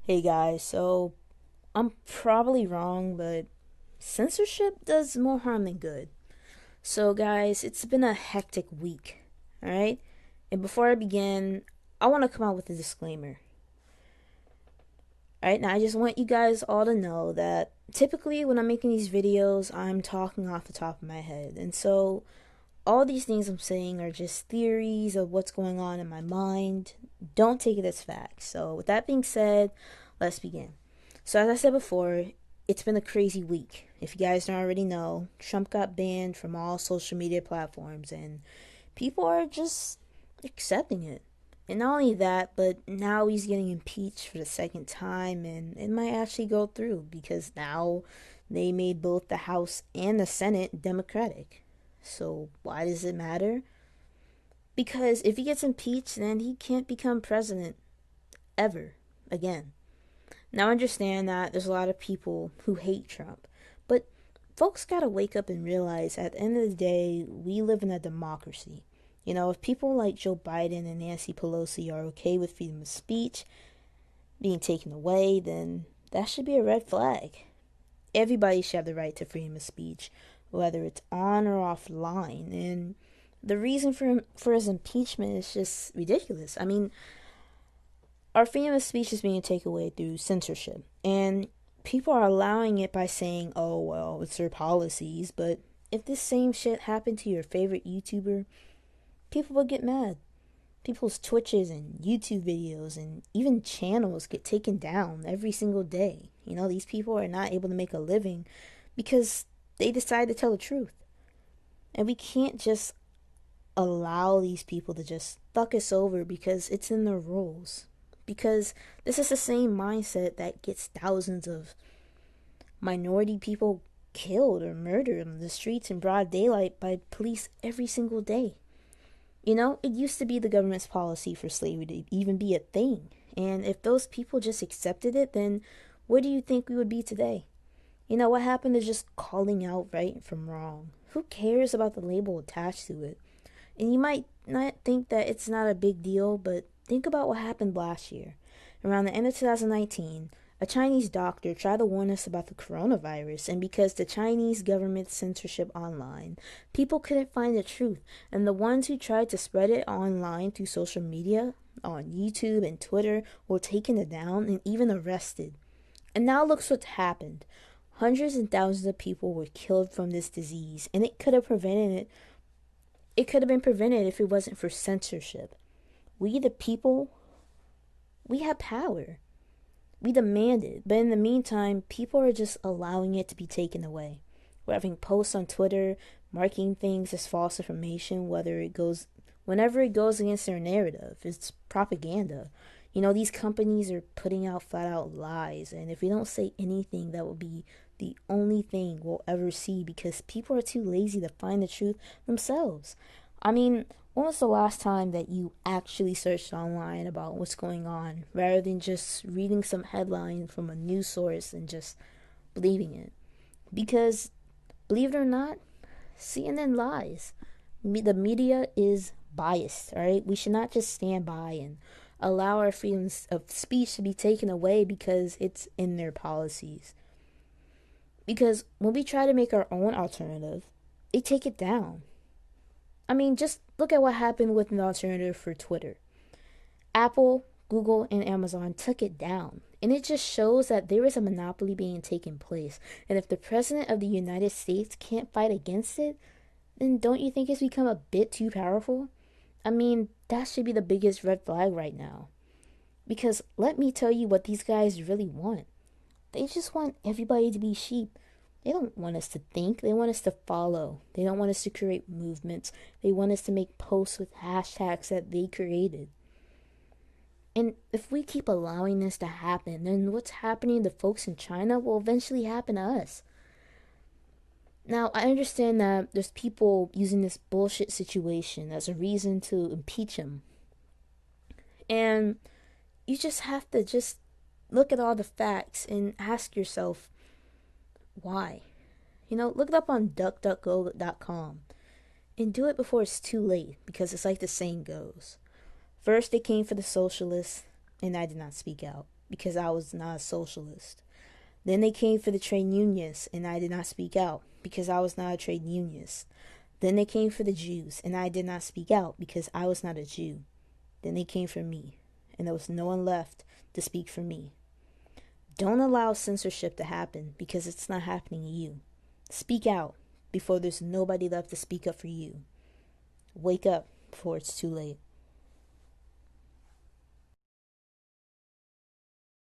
Hey guys, so I'm probably wrong, but censorship does more harm than good. So, guys, it's been a hectic week, alright? And before I begin, I want to come out with a disclaimer. Alright, now I just want you guys all to know that typically when I'm making these videos, I'm talking off the top of my head. And so, all these things I'm saying are just theories of what's going on in my mind. Don't take it as facts. So, with that being said, let's begin. So, as I said before, it's been a crazy week. If you guys don't already know, Trump got banned from all social media platforms, and people are just accepting it. And not only that, but now he's getting impeached for the second time, and it might actually go through because now they made both the House and the Senate Democratic. So, why does it matter? Because if he gets impeached, then he can't become president ever again. Now, I understand that there's a lot of people who hate Trump, but folks gotta wake up and realize at the end of the day, we live in a democracy. You know, if people like Joe Biden and Nancy Pelosi are okay with freedom of speech being taken away, then that should be a red flag. Everybody should have the right to freedom of speech, whether it's on or offline. And the reason for his impeachment is just ridiculous. I mean, our freedom of speech is being taken away through censorship, and people are allowing it by saying, "Oh well, it's their policies." But if this same shit happened to your favorite YouTuber, people would get mad. People's Twitches and YouTube videos and even channels get taken down every single day. You know, these people are not able to make a living because they decide to tell the truth. And we can't just allow these people to just fuck us over because it's in the rules. Because this is the same mindset that gets thousands of minority people killed or murdered on the streets in broad daylight by police every single day. You know, it used to be the government's policy for slavery to even be a thing. And if those people just accepted it, then where do you think we would be today? You know, what happened to just calling out right from wrong? Who cares about the label attached to it? And you might not think that it's not a big deal, but think about what happened last year. Around the end of 2019, a Chinese doctor tried to warn us about the coronavirus, and because the Chinese government censorship online, people couldn't find the truth, and the ones who tried to spread it online through social media, on YouTube and Twitter, were taken down and even arrested. And now look what's happened. Hundreds and thousands of people were killed from this disease, and it could have been prevented if it wasn't for censorship. We, the people, we have power. We demand it. But in the meantime, people are just allowing it to be taken away. We're having posts on Twitter marking things as false information, whenever it goes against their narrative. It's propaganda. You know, these companies are putting out flat out lies, and if we don't say anything, that will be the only thing we'll ever see because people are too lazy to find the truth themselves. I mean, when was the last time that you actually searched online about what's going on rather than just reading some headline from a news source and just believing it? Because, believe it or not, CNN lies. The media is biased, alright? We should not just stand by and allow our freedom of speech to be taken away because it's in their policies. Because when we try to make our own alternative, they take it down. I mean, just look at what happened with an alternative for Twitter. Apple, Google, and Amazon took it down. And it just shows that there is a monopoly being taken place. And if the President of the United States can't fight against it, then don't you think it's become a bit too powerful? I mean, that should be the biggest red flag right now. Because let me tell you what these guys really want. They just want everybody to be sheep. They don't want us to think. They want us to follow. They don't want us to create movements. They want us to make posts with hashtags that they created. And if we keep allowing this to happen, then what's happening to folks in China will eventually happen to us. Now, I understand that there's people using this bullshit situation as a reason to impeach him. And you just have to just look at all the facts and ask yourself, why? You know, look it up on duckduckgo.com and do it before it's too late because it's like the saying goes. First, they came for the socialists, and I did not speak out. because I was not a socialist. Then they came for the trade unions, and I did not speak out because I was not a trade unionist. Then they came for the Jews, and I did not speak out because I was not a Jew. Then they came for me, and there was no one left to speak for me. Don't allow censorship to happen because it's not happening to you. Speak out before there's nobody left to speak up for you. Wake up before it's too late.